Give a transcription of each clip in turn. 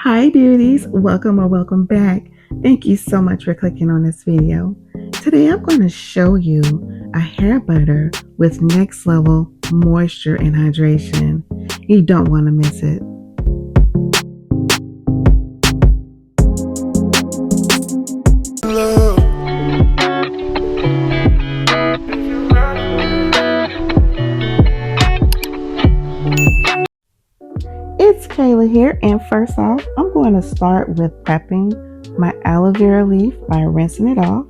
Hi beauties, welcome or welcome back. Thank you so much for clicking on this video. Today I'm going to show you a hair butter with next level moisture and hydration. You don't want to miss it. It's Kayla here, and first off, I'm going to start with prepping my aloe vera leaf by rinsing it off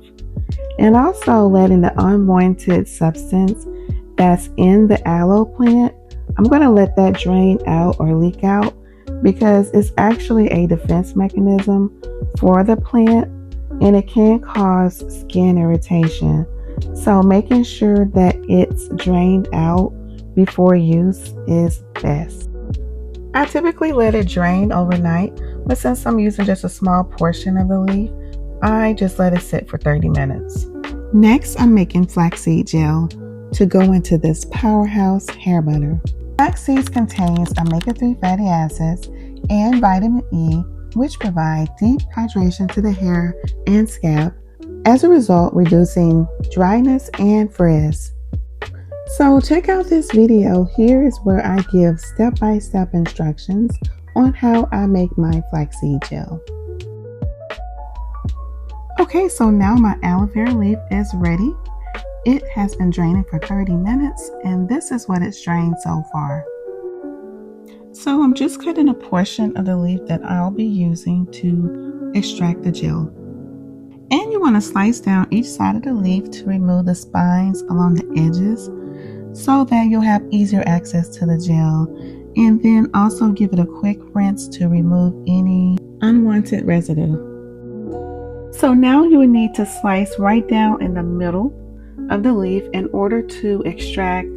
and also letting the unwanted substance that's in the aloe plant, I'm going to let that drain out or leak out because it's actually a defense mechanism for the plant and it can cause skin irritation. So making sure that it's drained out before use is best. I typically let it drain overnight, but since I'm using just a small portion of the leaf, I just let it sit for 30 minutes. Next, I'm making flaxseed gel to go into this powerhouse hair butter. Flax seeds contains omega-3 fatty acids and vitamin E, which provide deep hydration to the hair and scalp, as a result reducing dryness and frizz. So check out this video. Here is where I give step-by-step instructions on how I make my flaxseed gel. Okay, so now my aloe vera leaf is ready. It has been draining for 30 minutes and this is what it's drained so far. So I'm just cutting a portion of the leaf that I'll be using to extract the gel. And you want to slice down each side of the leaf to remove the spines along the edges, so that you'll have easier access to the gel, and then also give it a quick rinse to remove any unwanted residue. So now you will need to slice right down in the middle of the leaf in order to extract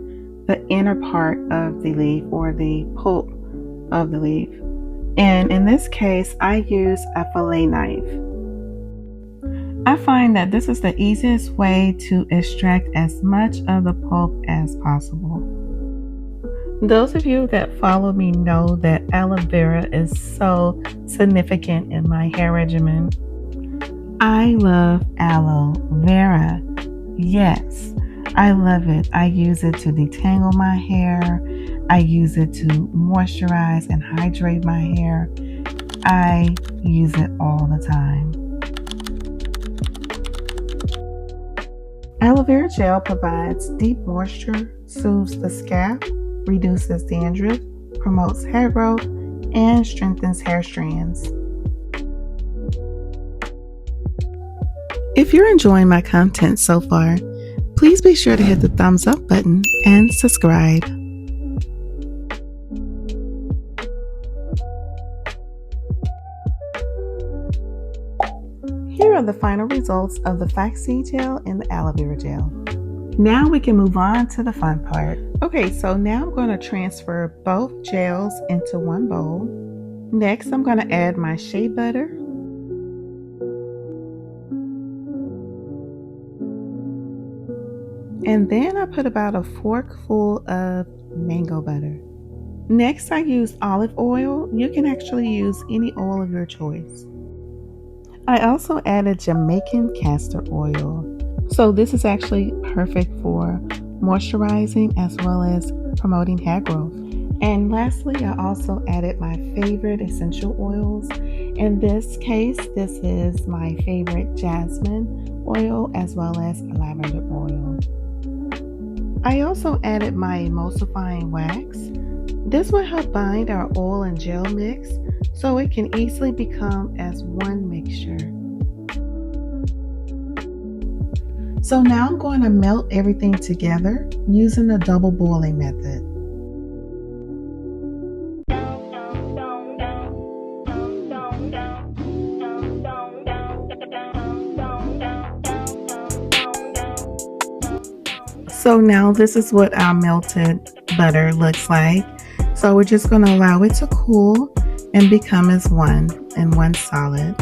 the inner part of the leaf or the pulp of the leaf. And in this case, I use a fillet knife. I find that this is the easiest way to extract as much of the pulp as possible. Those of you that follow me know that aloe vera is so significant in my hair regimen. I love aloe vera. Yes, I love it. I use it to detangle my hair. I use it to moisturize and hydrate my hair. I use it all the time. Aloe vera gel provides deep moisture, soothes the scalp, reduces dandruff, promotes hair growth, and strengthens hair strands. If you're enjoying my content so far, please be sure to hit the thumbs up button and subscribe. Here are the final results of the flaxseed gel and the aloe vera gel. Now we can move on to the fun part. Okay, so now I'm going to transfer both gels into one bowl. Next, I'm going to add my shea butter. And then I put about a forkful of mango butter. Next, I use olive oil. You can actually use any oil of your choice. I also added Jamaican castor oil. So this is actually perfect for moisturizing as well as promoting hair growth. And lastly, I also added my favorite essential oils. In this case, this is my favorite jasmine oil as well as lavender oil. I also added my emulsifying wax. This will help bind our oil and gel mix so it can easily become as one mixture. So now I'm going to melt everything together using the double boiling method. So now this is what our melted butter looks like. So we're just going to allow it to cool and become as one solid.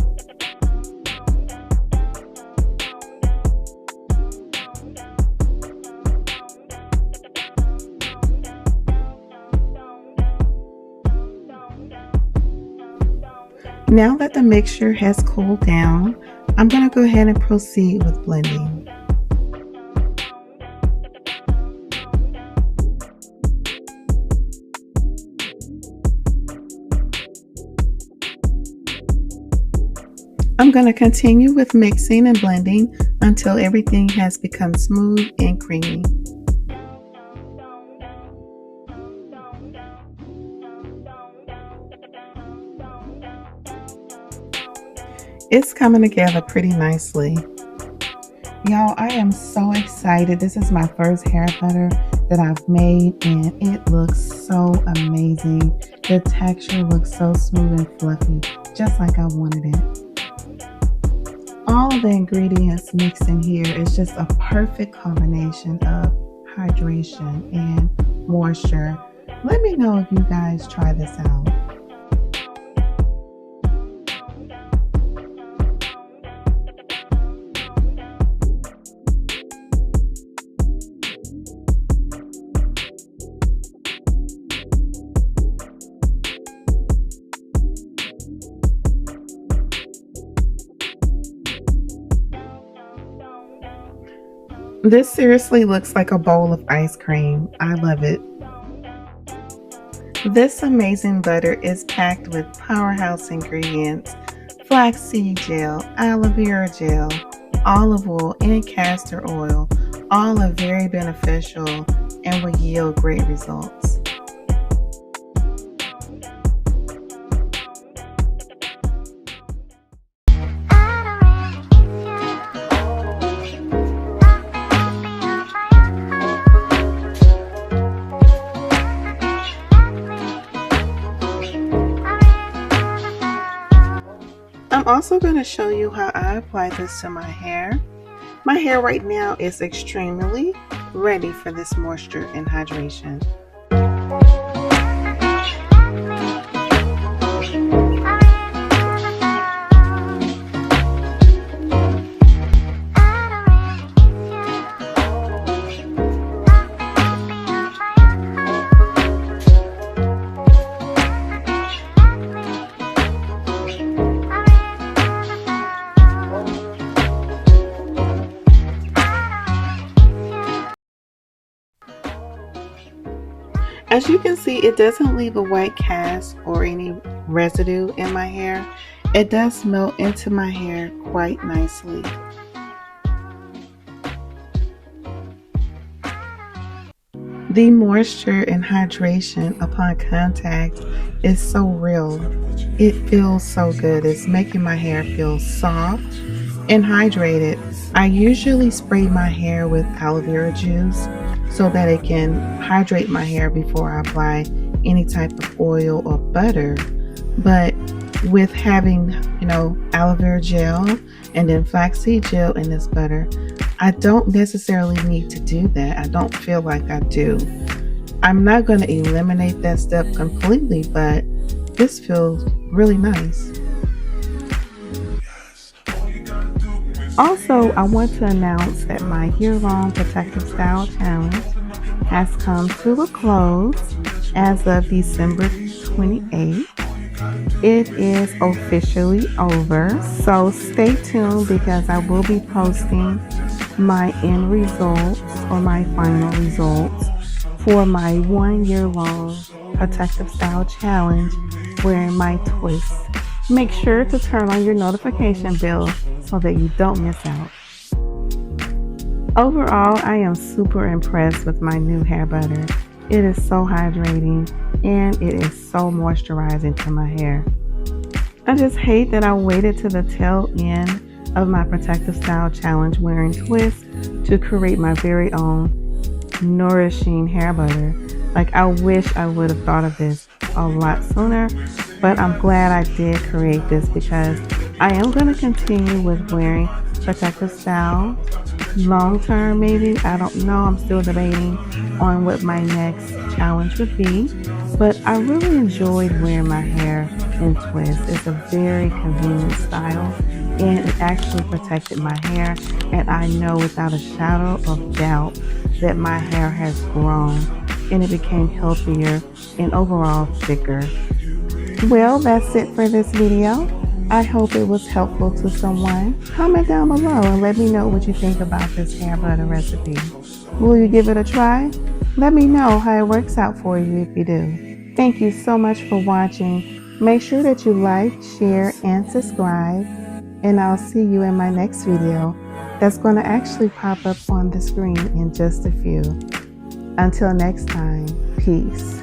Now that the mixture has cooled down, I'm going to go ahead and proceed with blending. I'm going to continue with mixing and blending until everything has become smooth and creamy. It's coming together pretty nicely. Y'all, I am so excited. This is my first hair butter that I've made and it looks so amazing. The texture looks so smooth and fluffy, just like I wanted it. All of the ingredients mixed in here is just a perfect combination of hydration and moisture. Let me know if you guys try this out. This seriously looks like a bowl of ice cream. I love it. This amazing butter is packed with powerhouse ingredients: flaxseed gel, aloe vera gel, olive oil, and castor oil. All are very beneficial and will yield great results. I'm also going to show you how I apply this to my hair. My hair right now is extremely ready for this moisture and hydration. As you can see, it doesn't leave a white cast or any residue in my hair. It does melt into my hair quite nicely. The moisture and hydration upon contact is so real. It feels so good. It's making my hair feel soft and hydrated. I usually spray my hair with aloe vera juice so that it can hydrate my hair before I apply any type of oil or butter. But with having, aloe vera gel and then flaxseed gel in this butter, I don't necessarily need to do that. I don't feel like I do. I'm not going to eliminate that step completely, but this feels really nice. Also, I want to announce that my year-long protective style challenge has come to a close as of December 28th. It is officially over, so stay tuned because I will be posting my end results or my final results for my 1 year long protective style challenge wearing my twist. Make sure to turn on your notification bell so that you don't miss out. Overall, I am super impressed with my new hair butter. It is so hydrating and it is so moisturizing to my hair. I just hate that I waited to the tail end of my protective style challenge wearing twist to create my very own nourishing hair butter. Like, I wish I would have thought of this a lot sooner, but I'm glad I did create this because I am going to continue with wearing protective style long term, maybe. I don't know. I'm still debating on what my next challenge would be, but I really enjoyed wearing my hair in twist. It's a very convenient style and it actually protected my hair, and I know without a shadow of doubt that my hair has grown and it became healthier and overall thicker. Well, that's it for this video. I hope it was helpful to someone. Comment down below and let me know what you think about this hair butter recipe. Will you give it a try? Let me know how it works out for you if you do. Thank you so much for watching. Make sure that you like, share, and subscribe. And I'll see you in my next video that's going to actually pop up on the screen in just a few. Until next time, peace.